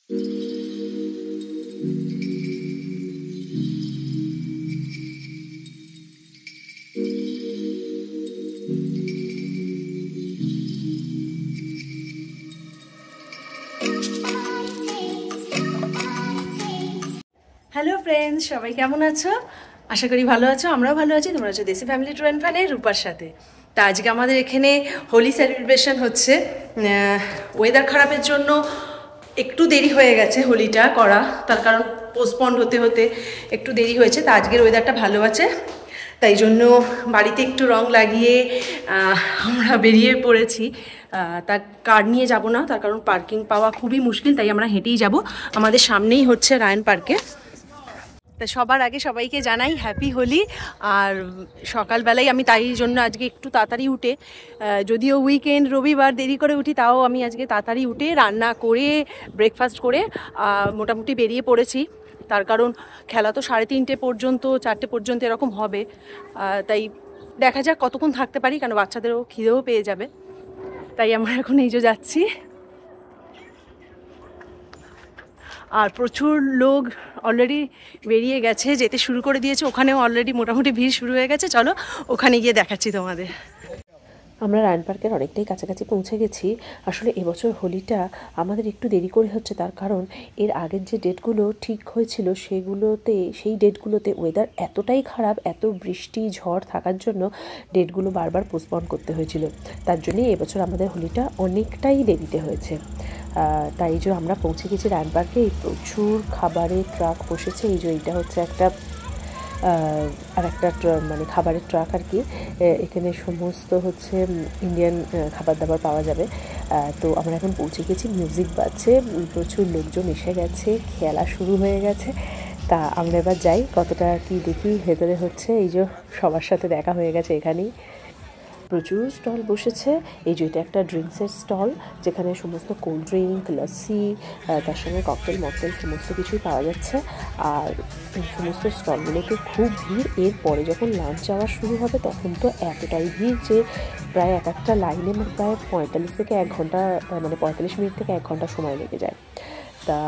Hello friends, সবাই কেমন আছো? আশা করি ভালো আছো, আমরাও ভালো আছি। তোমরা আছো দেশি ফ্যামিলি ট্যুর অ্যান্ড ফানে রূপার সাথে। তা আজকে আমাদের এখানে হোলি সেলিব্রেশন হচ্ছে। ওয়েদার খারাপের জন্য একটু দেরি হয়ে গেছে হোলিটা করা, তার কারণ পোস্টপন্ড হতে হতে একটু দেরি হয়েছে। তা আজকের ওয়েদারটা ভালো আছে, তাই জন্য বাড়িতে একটু রং লাগিয়ে আমরা বেরিয়ে পড়েছি। তার কার নিয়ে যাব না, তার কারণ পার্কিং পাওয়া খুবই মুশকিল, তাই আমরা হেঁটেই যাব। আমাদের সামনেই হচ্ছে রায়ন পার্কে। তা সবার আগে সবাইকে জানাই হ্যাপি হোলি। আর সকালবেলায় আমি তাই জন্য আজকে একটু তাড়াতাড়ি উঠে, যদিও উইকেন্ড রবিবার দেরি করে উঠি, তাও আমি আজকে তাড়াতাড়ি উঠে রান্না করে ব্রেকফাস্ট করে মোটামুটি বেরিয়ে পড়েছি। তার কারণ খেলা তো 3:30 পর্যন্ত 4টে পর্যন্ত এরকম হবে, তাই দেখা যাক কতক্ষণ থাকতে পারি, কারণ বাচ্চাদেরও খিদেও পেয়ে যাবে। তাই আমরা এখন এই যে যাচ্ছি। আর প্রচুর লোক অলরেডি বেরিয়ে গেছে, যেতে শুরু করে দিয়েছে। ওখানেও অলরেডি মোটামুটি ভিড় শুরু হয়ে গেছে। চলো ওখানে গিয়ে দেখাচ্ছি তোমাদের। আমরা রায়ন পার্কের অনেকটাই কাছাকাছি পৌঁছে গেছি। আসলে এবছর হোলিটা আমাদের একটু দেরি করে হচ্ছে, তার কারণ এর আগের যে ডেটগুলো ঠিক হয়েছিল সেই ডেটগুলোতে ওয়েদার এতটাই খারাপ, এত বৃষ্টি ঝড় থাকার জন্য ডেটগুলো বারবার পোস্টপন করতে হয়েছিল। তার জন্যই এবছর আমাদের হোলিটা অনেকটাই দেরিতে হয়েছে। তাই যে আমরা পৌঁছে গেছি রায়ন পার্কে। প্রচুর খাবারের ট্রাক বসেছে। এই যে এইটা হচ্ছে একটা মানে খাবারের ট্রাক আর কি। এখানে সমস্ত হচ্ছে ইন্ডিয়ান খাবার দাবার পাওয়া যাবে। তো আমরা এখন পৌঁছে গেছি, মিউজিক বাজছে, প্রচুর লোকজন এসে গেছে, খেলা শুরু হয়ে গেছে। তা আমরা এবার যাই, কতটা কি দেখি ভেতরে হচ্ছে। এই যে সবার সাথে দেখা হয়ে গেছে। এখানেই প্রচুর স্টল বসেছে। এই যে এটা একটা ড্রিঙ্কসের স্টল, যেখানে সমস্ত কোল্ড ড্রিঙ্ক, লস্যি, তার সঙ্গে ককটেল মকটেল সমস্ত কিছুই পাওয়া যাচ্ছে। আর এই সমস্ত স্টলগুলোতে খুব ভিড়। এরপরে যখন লাঞ্চ যাওয়া শুরু হবে তখন তো এতটাই ভিড় যে প্রায় একটা লাইনে প্রায় 45 থেকে 1 ঘন্টা, মানে 45 মিনিট থেকে 1 ঘন্টা সময় লেগে যায়। তা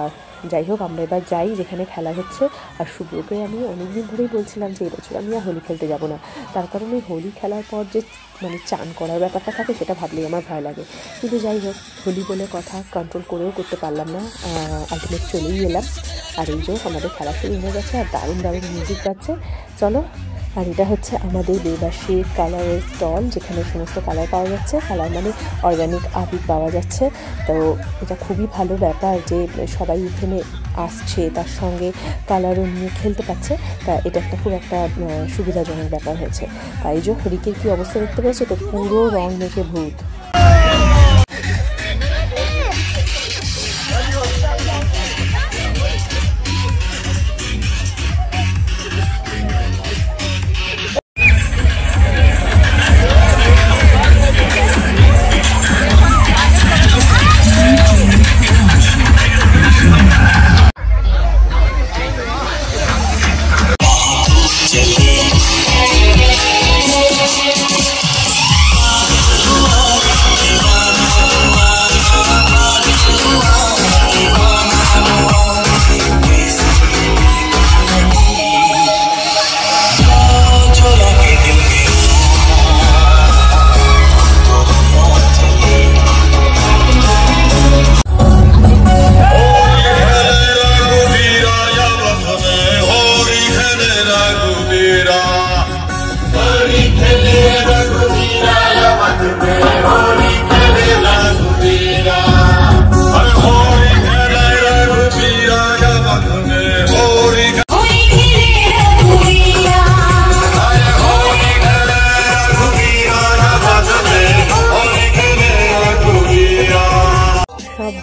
যাই হোক, আমরা এবার যাই যেখানে খেলা হচ্ছে। আর শুভ্রকে আমি অনেকদিন ধরেই বলছিলাম যে এবছর আমি আর হোলি খেলতে যাব না, তার কারণ এই হোলি খেলার পর যে মানে চান করার ব্যাপারটা থাকে সেটা ভাবলেই আমার ভয় লাগে। কিন্তু যাই হোক, হোলি বলে কথা, কন্ট্রোল করেও করতে পারলাম না, আলটিমেট চলেই এলাম। আর এই যে আমাদের খেলা শুরু হয়ে গেছে, আর দারুণ দারুণ মিউজিক বাজছে। চলো। আর এটা হচ্ছে আমাদের বেবাসীর কালারের স্টল, যেখানে সমস্ত কালার পাওয়া যাচ্ছে। কালার মানে অর্গ্যানিক আবির পাওয়া যাচ্ছে। তো এটা খুবই ভালো ব্যাপার যে সবাই এখানে আসছে, তার সঙ্গে কালারও নিয়ে খেলতে পারছে। তা এটা খুব একটা সুবিধাজনক ব্যাপার হয়েছে। তাই যে হরিকের কী অবস্থা দেখতে পেয়েছে, তো পুরো রং মেখে ভূত।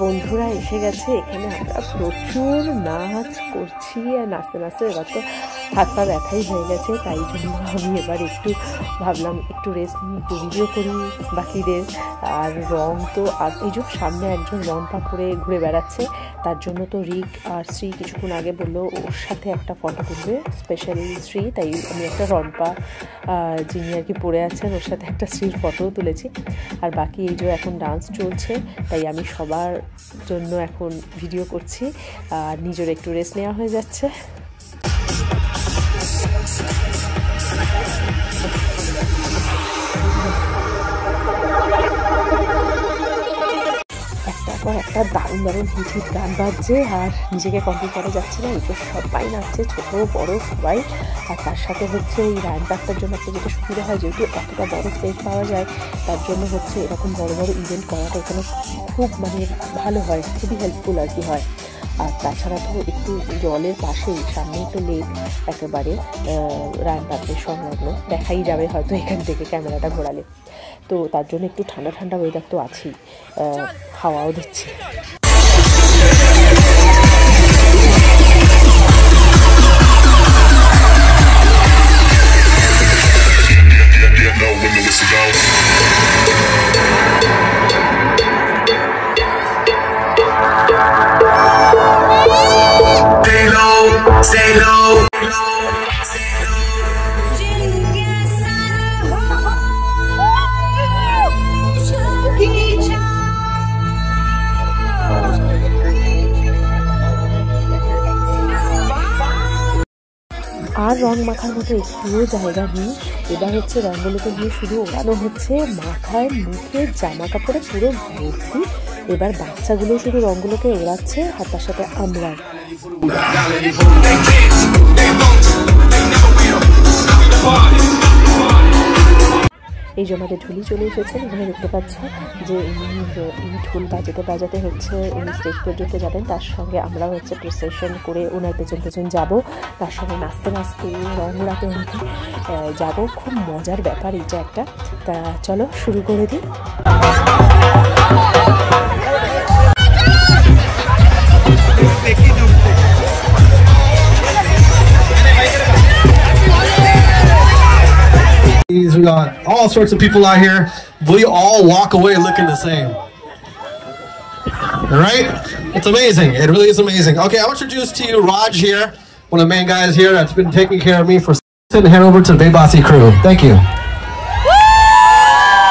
বন্ধুরা এসে গেছে। এখানে আমরা প্রচুর নাচ করছি, আর নাচতে নাচতে এবার তো হাত পা ব্যথাই হয়ে গেছে, তাই জন্য আমি এবার একটু ভাবলাম একটু রেস্ট নিই, একটু ভিডিও করি বাকিদের। আর রং তো এই যে সামনে একজন রং পা করে ঘুরে বেড়াচ্ছে, তার জন্য তো রিক আর শ্রী কিছুক্ষণ আগে বললো ওর সাথে একটা ফটো তুলবে, স্পেশালি শ্রী, তাই আমি একটা রম্পা যিনি আর কি পড়ে আছেন ওর সাথে একটা শ্রীর ফটোও তুলেছি। আর বাকি এই যে এখন ডান্স চলছে, তাই আমি সবার জন্য এখন ভিডিও করছি আর নিজের একটু রেস্ট নেওয়া হয়ে যাচ্ছে। একটা দারুণ দারুণ হিট হিট গান বাজছে আর নিজেকে কন্ট্রোল করা যাচ্ছে না, এগুলো সবাই নাচছে, ছোট বড় সবাই। আর তার সাথে হচ্ছে এই রায়ন পার্কটার জন্য একটা যেটা সুবিধা হয়, যেহেতু এতটা বড় স্পেস পাওয়া যায়, তার জন্য হচ্ছে এরকম বড় বড় ইভেন্ট করাটা এখানে খুব মানে ভালো হয়, খুবই হেল্পফুল আর কি হয়। আর তাছাড়া তো একটু জলের পাশেই, সামনেই তো লেক একেবারে রায়ন পার্কের সংলগ্ন, দেখাই যাবে হয়তো এখান থেকে ক্যামেরাটা ঘোরালে। তো তার জন্য একটু ঠান্ডা ঠান্ডা ওয়েদার তো আছেই, হাওয়াও দিচ্ছে। Stay low. আর রং মাখার মতো একটুও জায়গা নেই, এবার হচ্ছে রঙগুলোকে দিয়ে শুধু ওড়ানো হচ্ছে, মাথায় মুখে জামা কাপড়ে পুরো ভর্তি। এবার বাচ্চাগুলো শুধু রঙগুলোকে ওড়াচ্ছে আর তার সাথে আমরা। এই যে আমাদের ঢুলি চলে এসেছেন, এখানে দেখতে পাচ্ছ যে এই ঢোল বাজাতে বাজাতে হচ্ছে উনি স্টেজ পর্যন্ত যাবেন, তার সঙ্গে আমরা হচ্ছে প্রসেশন করে ওনার পেছন পেছন যাবো, তার সঙ্গে নাচতে নাচতে রং উড়াতে উড়াতে যাবো। খুব মজার ব্যাপার এটা একটা। তা চলো শুরু করে দিই। We got all sorts of people out here. We all walk away looking the same. Right? It's amazing. It really is amazing. Okay, I want to introduce to you Raj here, one of the main guys here that's been taking care of me for and head over to the Bebasi crew. Thank you.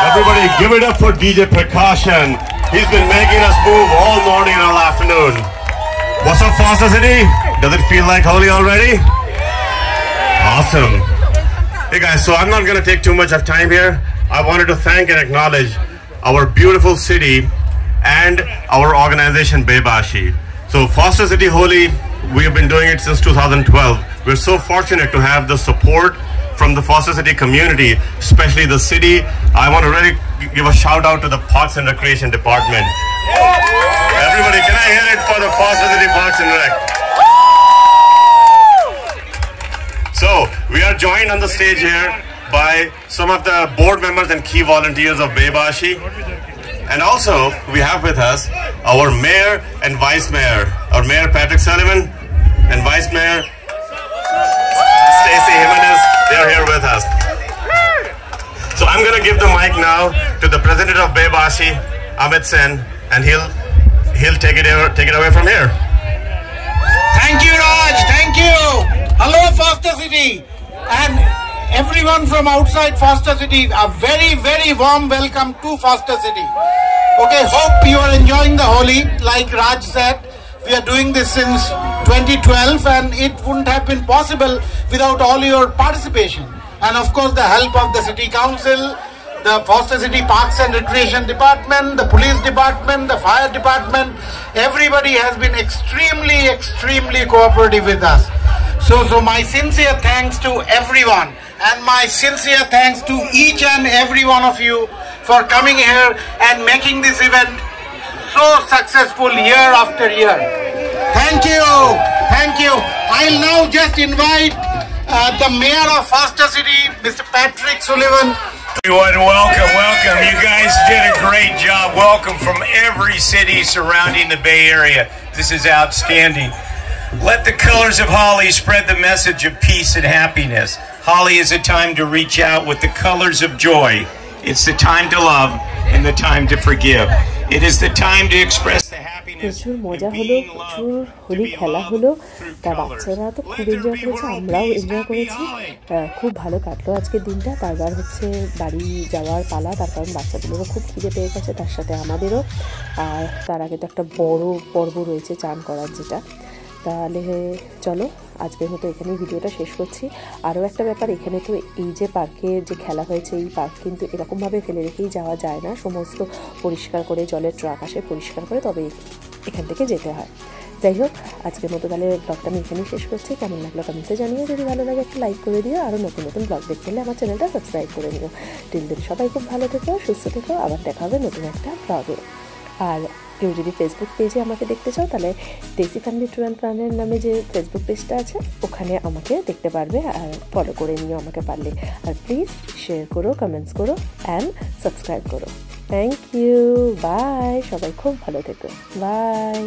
Everybody give it up for DJ Prakashan. He's been making us move all morning and all afternoon. What's up, Foster City? Does it feel like holy already? Awesome. Hey guys, so I'm not going to take too much of time here. I wanted to thank and acknowledge our beautiful city and our organization Bebashi. So Foster City Holi, we have been doing it since 2012. We're so fortunate to have the support from the Foster City community, especially the city. I want to really give a shout out to the Parks and Recreation Department. Everybody, can I hear it for the Foster City Parks and Rec? So, we are joined on the stage here by some of the board members and key volunteers of Bebashi. And also, we have with us our Mayor and Vice Mayor. Our Mayor Patrick Sullivan and Vice Mayor Stacey Jimenez. They're here with us. So I'm going to give the mic now to the President of Bebashi, Amit Sen, and he'll take it away from here. Thank you, Raj. Thank you. Hello, Foster City, and everyone from outside Foster City. A very, very warm welcome to Foster City. Okay, hope you are enjoying the Holi. Like Raj said, we are doing this since 2012, and it wouldn't have been possible without all your participation. And of course, the help of the City Council, the Foster City Parks and Recreation Department, the Police Department, the Fire Department. Everybody has been extremely, extremely cooperative with us. So my sincere thanks to everyone, and my sincere thanks to each and every one of you for coming here and making this event so successful year after year. Thank you. Thank you. I'll now just invite the Mayor of Foster City, Mr. Patrick Sullivan. Everyone, welcome. You guys did a great job. Welcome from every city surrounding the Bay Area. This is outstanding. Let the colors of holly spread the message of peace and happiness. Holly is a time to reach out with the colors of joy. It's the time to love and the time to forgive. It is the time to express the happiness. প্রচুর মজা হলো, প্রচুর হোলি খেলা হলো, তা বাচ্চারা তো খুব এনজয় করেছে, আমরাও এনজয় করেছি, খুব ভালো কাটলো আজকের দিনটা। তারপর হচ্ছে বাড়ি যাওয়ার পালা, তার কারণ বাচ্চাগুলোরও খুব খিদে পেয়ে গেছে, তার সাথে আমাদেরও। আর তার আগে তো একটা বড় পর্ব রয়েছে চান করার, যেটা। তাহলে চলো আজকের মতো এখানেই ভিডিওটা শেষ করছি। আরও একটা ব্যাপার, এখানে তো এই যে পার্কে যে খেলা হয়েছে, এই পার্ক কিন্তু এরকমভাবে ফেলে রেখেই যাওয়া যায় না, সমস্ত পরিষ্কার করে জলের ট্রাক আসে পরিষ্কার করে তবে এখান থেকে যেতে হয়। যাই হোক, আজকের মতো তাহলে ব্লগটা আমি এখানেই শেষ করছি। কেমন লাগলো কমেন্টসে জানিয়ে, যদি ভালো লাগে একটা লাইক করে দিও, আরও নতুন নতুন ব্লগ দেখতে হলে আমার চ্যানেলটা সাবস্ক্রাইব করে নিও। টিল দিন সবাই খুব ভালো থেকো, সুস্থ থেকো, আবার দেখা হবে নতুন একটা ব্লগে। আর কেউ যদি ফেসবুক পেজে আমাকে দেখতে চাও, তাহলে দেশি ফ্যামিলি ট্যুর অ্যান্ড প্ল্যানের নামে যে ফেসবুক পেজটা আছে, ওখানে আমাকে দেখতে পারবে, আর ফলো করে নিও আমাকে পারলে। আর প্লিজ শেয়ার করো, কমেন্টস করো অ্যান্ড সাবস্ক্রাইব করো। থ্যাংক ইউ, বাই, সবাই খুব ভালো থেকো, বাই।